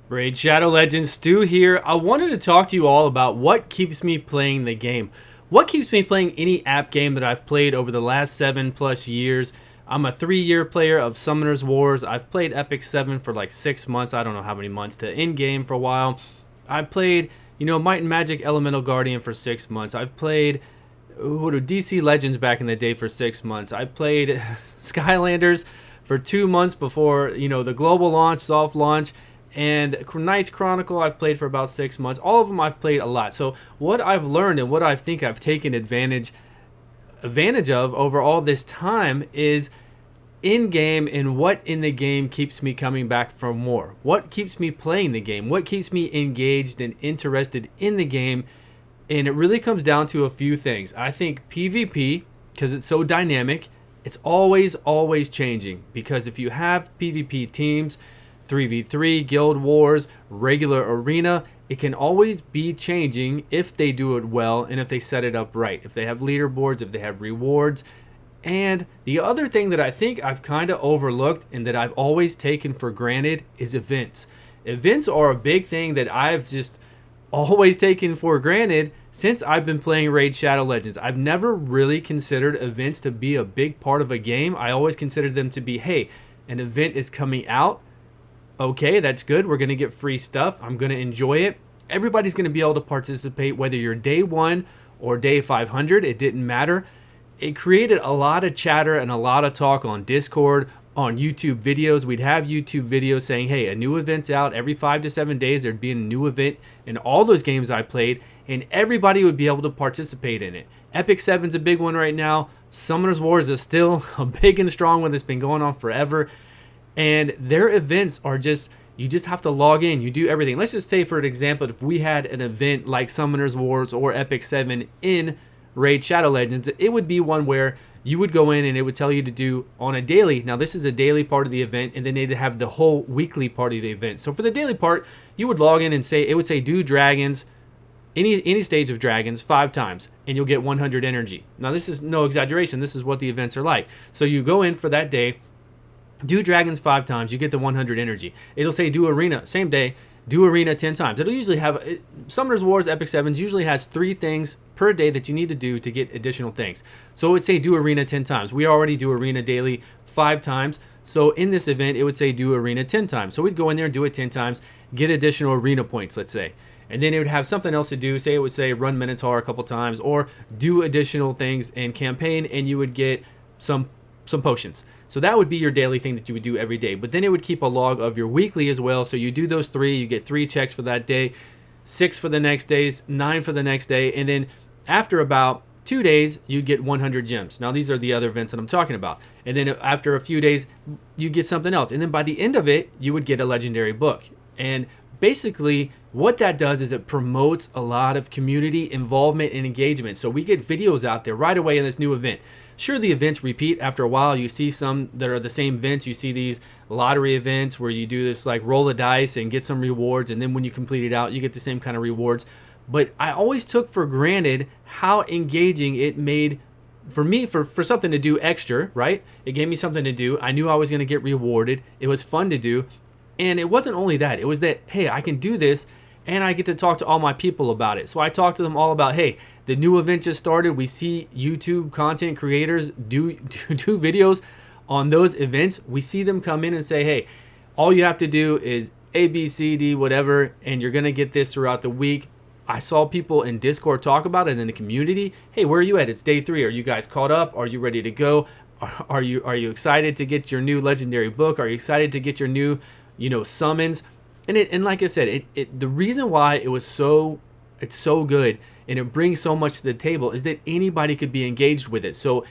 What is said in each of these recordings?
Raid Shadow Legends, Stu here. I wanted to talk to you all about what keeps me playing the game. What keeps me playing any app game that I've played over the last 7+ years. I'm a 3-year player of Summoner's Wars. I've played Epic 7 for like 6 months. I don't know how many months to in-game for a while. I played, Might and Magic Elemental Guardian for 6 months. I've played DC Legends back in the day for 6 months. I played Skylanders for 2 months before, the global launch, soft launch. And Knights Chronicle I've played for about 6 months. All of them I've played a lot. So what I've learned and what I think I've taken advantage of over all this time is in game, and what in the game keeps me coming back for more. What keeps me playing the game? What keeps me engaged and interested in the game? And it really comes down to a few things. I think PvP, because it's so dynamic, it's always changing. Because if you have PvP teams, 3v3, guild wars, regular arena, it can always be changing if they do it well and if they set it up right. If they have leaderboards, if they have rewards. And the other thing that I think I've kind of overlooked and that I've always taken for granted is events. Events are a big thing that I've just always taken for granted since I've been playing Raid Shadow Legends. I've never really considered events to be a big part of a game. I always considered them to be, hey, an event is coming out. Okay, that's good. We're going to get free stuff. I'm going to enjoy it. Everybody's going to be able to participate, whether you're day 1 or day 500. It didn't matter. It created a lot of chatter and a lot of talk on Discord, on YouTube videos. We'd have YouTube videos saying, hey, a new event's out. Every 5 to 7 days, there'd be a new event in all those games I played, and everybody would be able to participate in it. Epic 7's a big one right now. Summoner's Wars is still a big and strong one that's been going on forever. And their events are you just have to log in. You do everything. Let's just say, for an example, if we had an event like Summoner's Wars or Epic 7 in Raid Shadow Legends, it would be one where you would go in and it would tell you to do on a daily. Now, this is a daily part of the event, and then they'd have the whole weekly part of the event. So for the daily part, you would log in and it would say do dragons, any stage of dragons 5 times, and you'll get 100 energy. Now, this is no exaggeration. This is what the events are like. So you go in for that day, do dragons 5 times, you get the 100 energy. It'll say do arena, same day, do arena 10 times. It'll usually have, Summoner's Wars, Epic 7s usually has 3 things per day that you need to do to get additional things. So it would say do arena 10 times. We already do arena daily 5 times. So in this event, it would say do arena 10 times. So we'd go in there and do it 10 times, get additional arena points, let's say. And then it would have something else to do. Say it would say run Minotaur a couple times or do additional things in campaign, and you would get some potions. So that would be your daily thing that you would do every day. But then it would keep a log of your weekly as well. So you do those 3, you get 3 checks for that day, 6 for the next days, 9 for the next day, and then after about 2 days, you'd get 100 gems. Now, these are the other events that I'm talking about. And then after a few days, you get something else. And then by the end of it, you would get a legendary book. And basically, what that does is it promotes a lot of community involvement and engagement. So we get videos out there right away in this new event. Sure, the events repeat after a while. You see some that are the same events. You see these lottery events where you do this like roll a dice and get some rewards, and then when you complete it out, you get the same kind of rewards. But I always took for granted how engaging it made for me for something to do extra, right? It gave me something to do. I knew I was going to get rewarded. It was fun to do. And it wasn't only that. It was that, hey, I can do this, and I get to talk to all my people about it. So I talked to them all about, hey, the new event just started. We see YouTube content creators do videos on those events. We see them come in and say, hey, all you have to do is A, B, C, D, whatever, and you're going to get this throughout the week. I saw people in Discord talk about it in the community. Hey, where are you at? It's day 3. Are you guys caught up? Are you ready to go? Are you excited to get your new legendary book? Are you excited to get your new, summons? And like I said, the reason why it's so good and it brings so much to the table is that anybody could be engaged with it. So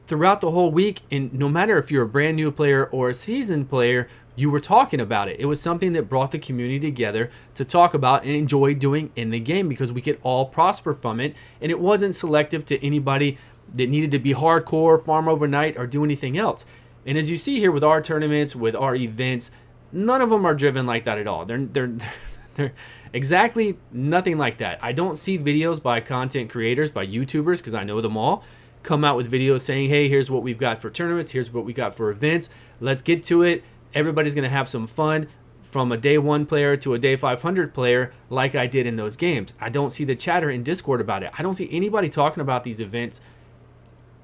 throughout the whole week, and no matter if you're a brand new player or a seasoned player, you were talking about it. It was something that brought the community together to talk about and enjoy doing in the game because we could all prosper from it. And it wasn't selective to anybody that needed to be hardcore, farm overnight, or do anything else. And as you see here with our tournaments, with our events, none of them are driven like that at all. They're exactly nothing like that. I don't see videos by content creators, by YouTubers, because I know them all, come out with videos saying, hey, here's what we've got for tournaments, here's what we got for events, let's get to it. Everybody's going to have some fun. from a day 1 player to a day 500 player like I did in those games. I don't see the chatter in Discord about it. I don't see anybody talking about these events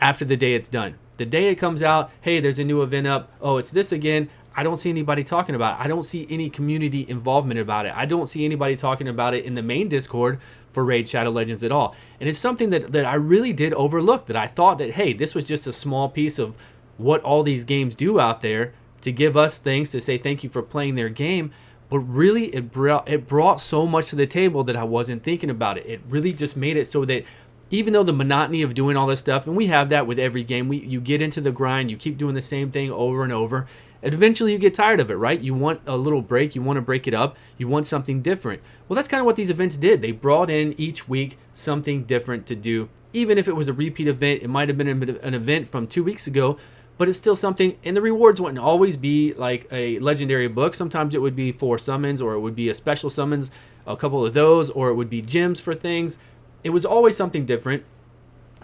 after the day it's done. The day it comes out, hey, there's a new event up. Oh, it's this again. I don't see anybody talking about it. I don't see any community involvement about it. I don't see anybody talking about it in the main Discord for Raid Shadow Legends at all. And it's something that I really did overlook, that I thought that, hey, this was just a small piece of what all these games do out there to give us things to say thank you for playing their game. But really, it brought so much to the table that I wasn't thinking about it. It really just made it so that even though the monotony of doing all this stuff, and we have that with every game, you get into the grind, you keep doing the same thing over and over, and eventually you get tired of it, right? You want a little break, you want to break it up, you want something different. Well, that's kind of what these events did. They brought in each week something different to do. Even if it was a repeat event, it might have been an event from 2 weeks ago, but it's still something. And the rewards wouldn't always be like a legendary book. Sometimes it would be 4 summons, or it would be a special summons, a couple of those, or it would be gems for things. It was always something different,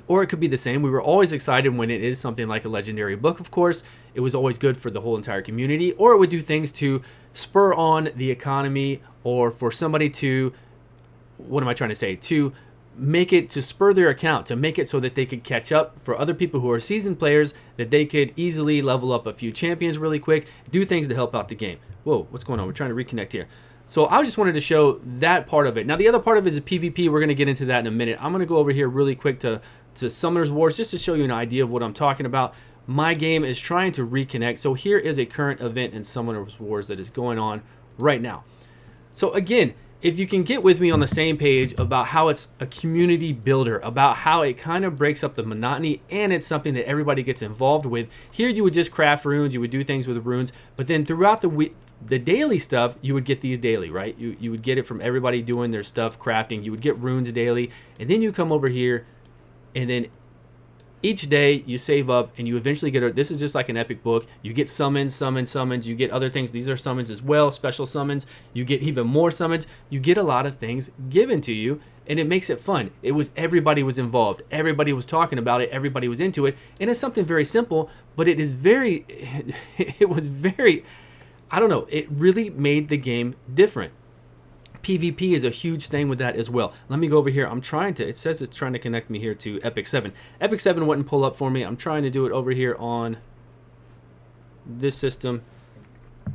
or it could be the same. We were always excited when it is something like a legendary book, of course. It was always good for the whole entire community, or it would do things to spur on the economy, or for somebody to, what am I trying to say, to make it, to spur their account, to make it so that they could catch up for other people who are seasoned players, that they could easily level up a few champions really quick, do things to help out the game. Whoa, what's going on? We're trying to reconnect here. So I just wanted to show that part of it. Now the other part of it is a PvP. We're going to get into that in a minute. I'm going to go over here really quick to Summoners Wars just to show you an idea of what I'm talking about. My game is trying to reconnect. So here is a current event in Summoners Wars that is going on right now. So again, if you can get with me on the same page about how it's a community builder, about how it kind of breaks up the monotony, and it's something that everybody gets involved with. Here you would just craft runes, you would do things with runes, but then throughout the week, the daily stuff, you would get these daily, right? You would get it from everybody doing their stuff, crafting. You would get runes daily, and then you come over here, and then each day you save up, and you eventually get this is just like an epic book. You get summons. You get other things. These are summons as well, special summons. You get even more summons. You get a lot of things given to you, and it makes it fun. Everybody was involved. Everybody was talking about it. Everybody was into it, and it's something very simple, but it is very, it was very, I don't know, it really made the game different. PvP is a huge thing with that as well. Let me go over here. I'm trying to, it says it's trying to connect me here to Epic 7. Epic 7 wouldn't pull up for me. I'm trying to do it over here on this system.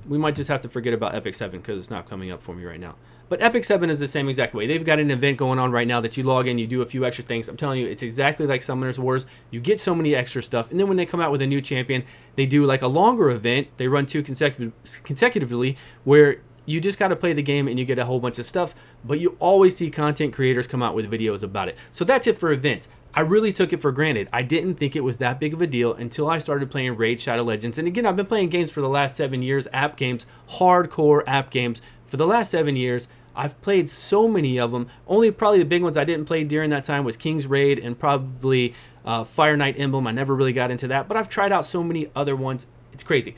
We might just have to forget about Epic 7 because it's not coming up for me right now. But Epic 7 is the same exact way. They've got an event going on right now that you log in, you do a few extra things. I'm telling you, it's exactly like Summoners Wars. You get so many extra stuff. And then when they come out with a new champion, they do like a longer event. They run 2 consecutively where you just got to play the game and you get a whole bunch of stuff. But you always see content creators come out with videos about it. So that's it for events. I really took it for granted. I didn't think it was that big of a deal until I started playing Raid Shadow Legends. And again, I've been playing games for the last 7 years, app games, hardcore app games. For the last 7 years, I've played so many of them. Only probably the big ones I didn't play during that time was King's Raid and probably Fire Knight Emblem. I never really got into that, but I've tried out so many other ones. It's crazy.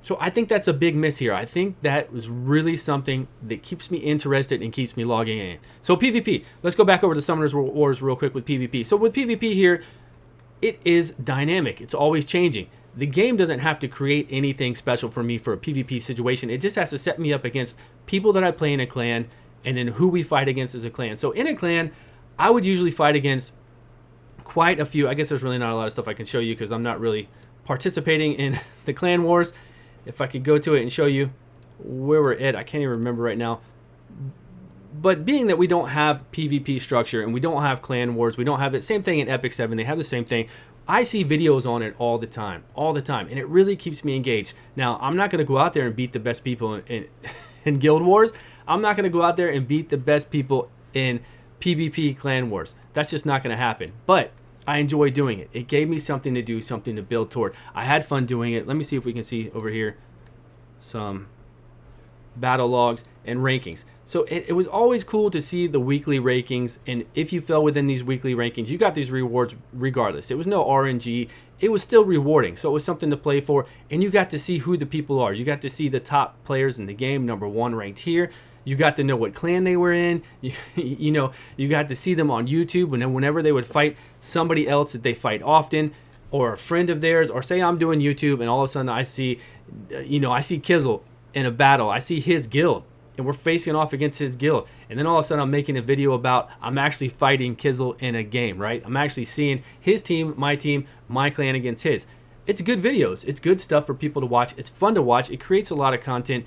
So I think that's a big miss here. I think that was really something that keeps me interested and keeps me logging in. So PvP, let's go back over to Summoners Wars real quick with PvP. So with PvP here, it is dynamic. It's always changing. The game doesn't have to create anything special for me for a PvP situation. It just has to set me up against people that I play in a clan and then who we fight against as a clan. So in a clan, I would usually fight against quite a few. I guess there's really not a lot of stuff I can show you because I'm not really participating in the clan wars. If I could go to it and show you where we're at, I can't even remember right now. But being that we don't have PvP structure and we don't have clan wars, we don't have it. Same thing in Epic 7, they have the same thing. I see videos on it all the time, and it really keeps me engaged. Now, I'm not going to go out there and beat the best people in Guild Wars. I'm not going to go out there and beat the best people in PvP clan wars. That's just not going to happen. But I enjoy doing it. It gave me something to do, something to build toward. I had fun doing it. Let me see if we can see over here some battle logs and rankings. So it was always cool to see the weekly rankings, and if you fell within these weekly rankings, you got these rewards regardless. It was no RNG. It was still rewarding, so it was something to play for, and you got to see who the people are. You got to see the top players in the game, #1 ranked here. You got to know what clan they were in. You know, you got to see them on YouTube, and then whenever they would fight somebody else that they fight often, or a friend of theirs, or say I'm doing YouTube, and all of a sudden I see, I see Kizzle in a battle. I see his guild, and we're facing off against his guild. And then all of a sudden I'm making a video about I'm actually fighting Kizzle in a game, right? I'm actually seeing his team, my clan against his. It's good videos. It's good stuff for people to watch. It's fun to watch. It creates a lot of content.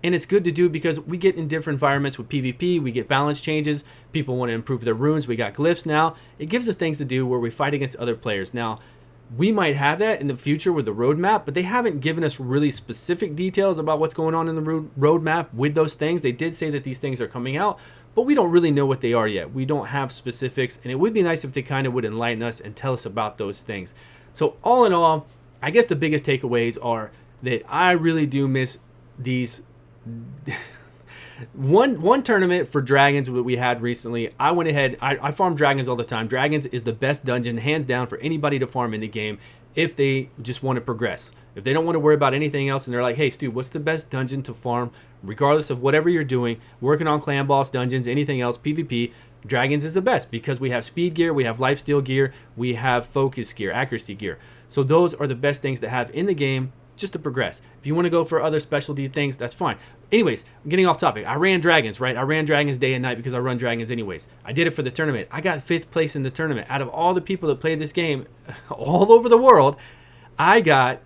And it's good to do because we get in different environments with PvP. We get balance changes. People want to improve their runes. We got glyphs now. It gives us things to do where we fight against other players. Now, we might have that in the future with the roadmap, but they haven't given us really specific details about what's going on in the roadmap with those things. They did say that these things are coming out, but we don't really know what they are yet. We don't have specifics, and it would be nice if they kind of would enlighten us and tell us about those things. So all in all, I guess the biggest takeaways are that I really do miss these one tournament for dragons that we had recently. I went ahead, I farm dragons all the time. Dragons is the best dungeon hands down for anybody to farm in the game if they just want to progress. If they don't want to worry about anything else and they're like, hey Stu, what's the best dungeon to farm regardless of whatever you're doing, working on clan boss dungeons, anything else, PvP, dragons is the best because we have speed gear, we have lifesteal gear, we have focus gear, accuracy gear. So those are the best things to have in the game just to progress. If you want to go for other specialty things, that's fine. Anyways, I'm getting off topic. I ran dragons, right? I ran dragons day and night because I run dragons anyways. I did it for the tournament. I got 5th place in the tournament. Out of all the people that played this game all over the world, I got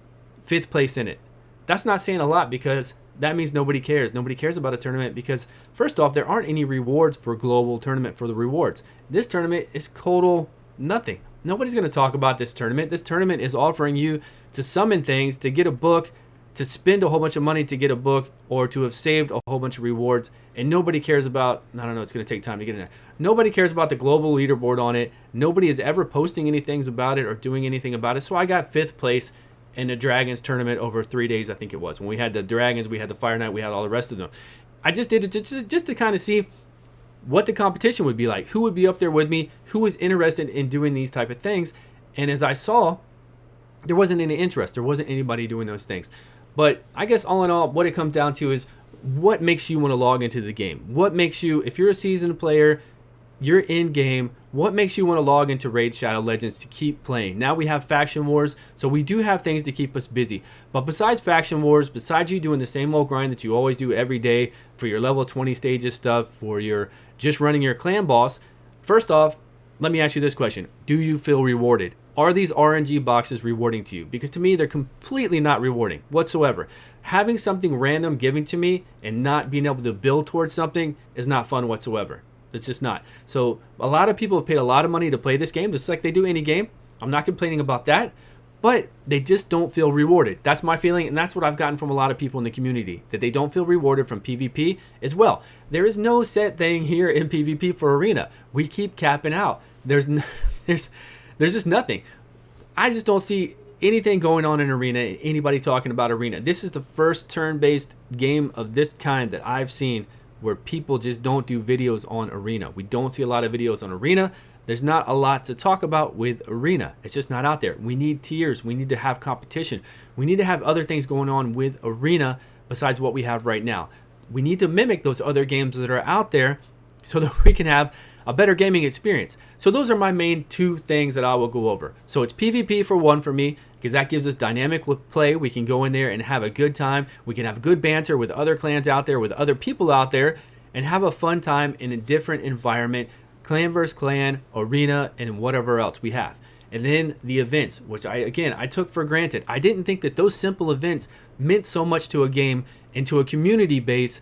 5th place in it. That's not saying a lot because that means nobody cares. Nobody cares about a tournament because, first off, there aren't any rewards for global tournament for the rewards. This tournament is total nothing. Nobody's going to talk about this tournament. This tournament is offering you to summon things, to get a book, to spend a whole bunch of money to get a book, or to have saved a whole bunch of rewards. And nobody cares about, I don't know, it's going to take time to get in there. Nobody cares about the global leaderboard on it. Nobody is ever posting anything about it or doing anything about it. So I got 5th place in the Dragons tournament over 3 days, I think it was. When we had the Dragons, we had the Fire Knight, we had all the rest of them. I just did it just to kind of see what the competition would be like, who would be up there with me, who was interested in doing these type of things. And as I saw, there wasn't any interest. There wasn't anybody doing those things. But I guess all in all, what it comes down to is what makes you want to log into the game? What makes you, if you're a seasoned player, you're in game, what makes you want to log into Raid Shadow Legends to keep playing? Now we have Faction Wars, so we do have things to keep us busy. But besides Faction Wars, besides you doing the same old grind that you always do every day for your level 20 stages stuff, for your just running your clan boss, first off, let me ask you this question. Do you feel rewarded? Are these RNG boxes rewarding to you? Because to me, they're completely not rewarding whatsoever. Having something random given to me and not being able to build towards something is not fun whatsoever. It's just not. So a lot of people have paid a lot of money to play this game, just like they do any game. I'm not complaining about that, but they just don't feel rewarded. That's my feeling, and that's what I've gotten from a lot of people in the community, that they don't feel rewarded from PvP as well. There is no set thing here in PvP for Arena. We keep capping out. There's just nothing. I just don't see anything going on in Arena, anybody talking about Arena. This is the first turn-based game of this kind that I've seen where people just don't do videos on Arena. We don't see a lot of videos on Arena. There's not a lot to talk about with Arena. It's just not out there. We need tiers. We need to have competition. We need to have other things going on with Arena besides what we have right now. We need to mimic those other games that are out there so that we can have a better gaming experience. So those are my main 2 things that I will go over. So it's PvP for one for me, because that gives us dynamic play. We can go in there and have a good time. We can have good banter with other clans out there, with other people out there, and have a fun time in a different environment, clan versus clan, Arena, and whatever else we have. And then the events, which I took for granted. I didn't think that those simple events meant so much to a game and to a community base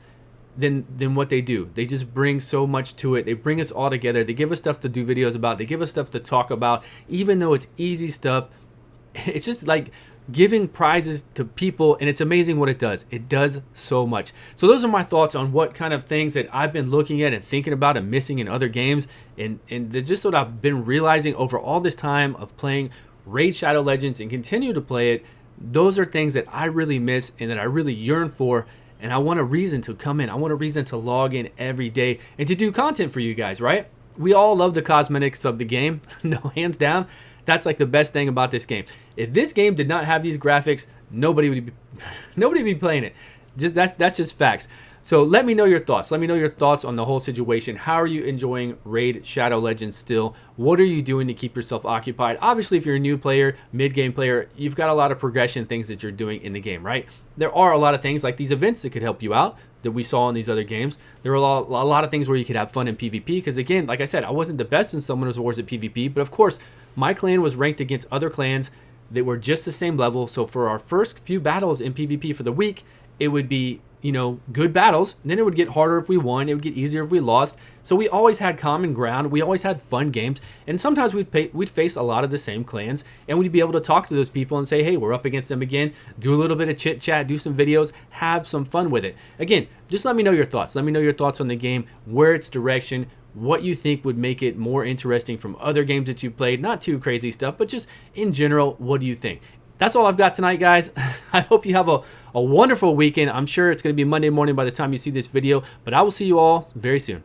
than what they do. They just bring so much to it. They bring us all together. They give us stuff to do videos about. They give us stuff to talk about, even though it's easy stuff. It's just like giving prizes to people, and it's amazing what it does. It does so much. So those are my thoughts on what kind of things that I've been looking at and thinking about and missing in other games, and they're just what I've been realizing over all this time of playing Raid Shadow Legends and continue to play it. Those are things that I really miss and that I really yearn for, and I want a reason to come in. I want a reason to log in every day and to do content for you guys, right? We all love the cosmetics of the game. No, hands down. That's like the best thing about this game. If this game did not have these graphics, nobody would be playing it. That's just facts. So let me know your thoughts. Let me know your thoughts on the whole situation. How are you enjoying Raid Shadow Legends still? What are you doing to keep yourself occupied? Obviously, if you're a new player, mid-game player, you've got a lot of progression things that you're doing in the game, right? There are a lot of things like these events that could help you out that we saw in these other games. There are a lot of things where you could have fun in PvP because, again, like I said, I wasn't the best in Summoners Wars at PvP, but of course, my clan was ranked against other clans that were just the same level. So for our first few battles in PvP for the week, it would be, you know, good battles. And then it would get harder if we won. It would get easier if we lost. So we always had common ground. We always had fun games. And sometimes we'd face a lot of the same clans. And we'd be able to talk to those people and say, hey, we're up against them again. Do a little bit of chit chat. Do some videos. Have some fun with it. Again, just let me know your thoughts. Let me know your thoughts on the game, where its direction, what you think would make it more interesting from other games that you played. Not too crazy stuff, but just in general, what do you think? That's all I've got tonight, guys. I hope you have a wonderful weekend. I'm sure it's going to be Monday morning by the time you see this video, but I will see you all very soon.